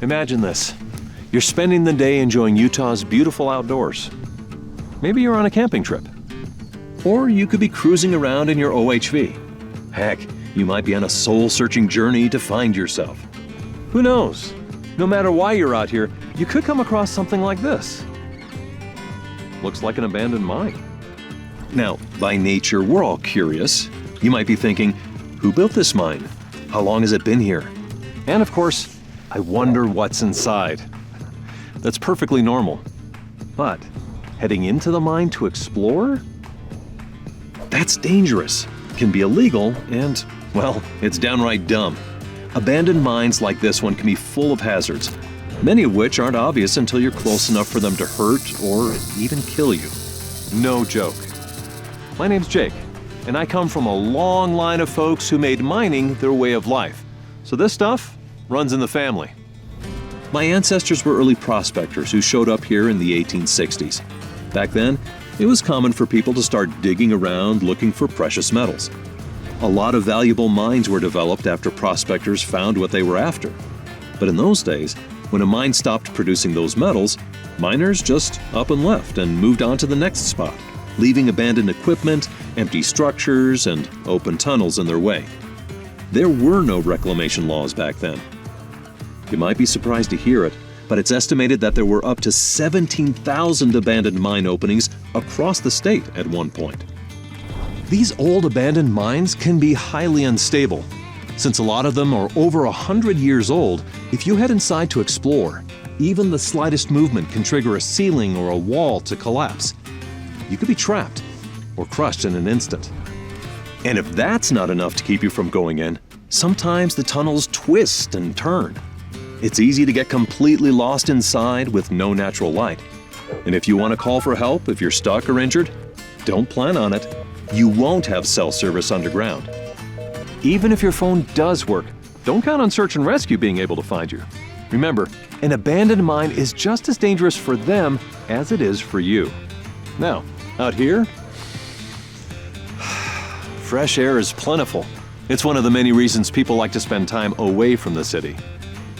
Imagine this. You're spending the day enjoying Utah's beautiful outdoors. Maybe you're on a camping trip. Or you could be cruising around in your OHV. Heck, you might be on a soul-searching journey to find yourself. Who knows? No matter why you're out here, you could come across something like this. Looks like an abandoned mine. Now, by nature, we're all curious. You might be thinking, who built this mine? How long has it been here? And of course, I wonder what's inside. That's perfectly normal. But heading into the mine to explore? That's dangerous, can be illegal, and, well, it's downright dumb. Abandoned mines like this one can be full of hazards, many of which aren't obvious until you're close enough for them to hurt or even kill you. No joke. My name's Jake, and I come from a long line of folks who made mining their way of life. So this stuff runs in the family. My ancestors were early prospectors who showed up here in the 1860s. Back then, it was common for people to start digging around looking for precious metals. A lot of valuable mines were developed after prospectors found what they were after. But in those days, when a mine stopped producing those metals, miners just up and left and moved on to the next spot, leaving abandoned equipment, empty structures, and open tunnels in their way. There were no reclamation laws back then. You might be surprised to hear it, but it's estimated that there were up to 17,000 abandoned mine openings across the state at one point. These old abandoned mines can be highly unstable. Since a lot of them are over 100 years old, if you head inside to explore, even the slightest movement can trigger a ceiling or a wall to collapse. You could be trapped or crushed in an instant. And if that's not enough to keep you from going in, sometimes the tunnels twist and turn. It's easy to get completely lost inside with no natural light. And if you want to call for help if you're stuck or injured, don't plan on it. You won't have cell service underground. Even if your phone does work, don't count on search and rescue being able to find you. Remember, an abandoned mine is just as dangerous for them as it is for you. Now, out here, fresh air is plentiful. It's one of the many reasons people like to spend time away from the city.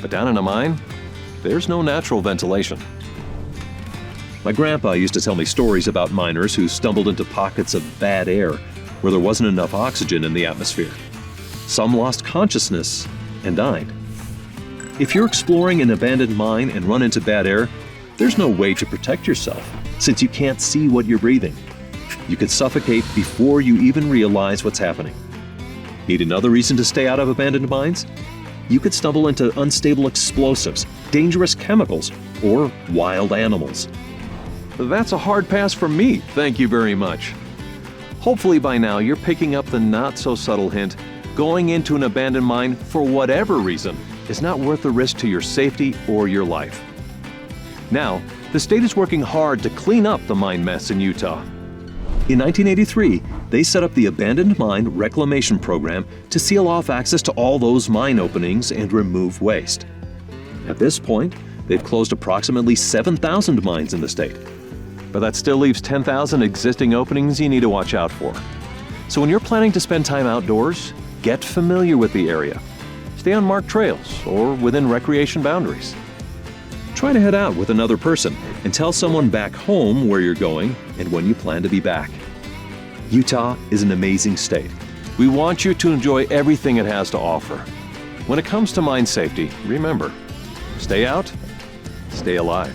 But down in a mine, there's no natural ventilation. My grandpa used to tell me stories about miners who stumbled into pockets of bad air where there wasn't enough oxygen in the atmosphere. Some lost consciousness and died. If you're exploring an abandoned mine and run into bad air, there's no way to protect yourself since you can't see what you're breathing. You could suffocate before you even realize what's happening. Need another reason to stay out of abandoned mines? You could stumble into unstable explosives, dangerous chemicals, or wild animals. That's a hard pass from me, thank you very much. Hopefully by now you're picking up the not-so-subtle hint. Going into an abandoned mine, for whatever reason, is not worth the risk to your safety or your life. Now, the state is working hard to clean up the mine mess in Utah. In 1983, they set up the Abandoned Mine Reclamation Program to seal off access to all those mine openings and remove waste. At this point, they've closed approximately 7,000 mines in the state. But that still leaves 10,000 existing openings you need to watch out for. So when you're planning to spend time outdoors, get familiar with the area. Stay on marked trails or within recreation boundaries. Try to head out with another person and tell someone back home where you're going and when you plan to be back. Utah is an amazing state. We want you to enjoy everything it has to offer. When it comes to mine safety, remember, stay out, stay alive.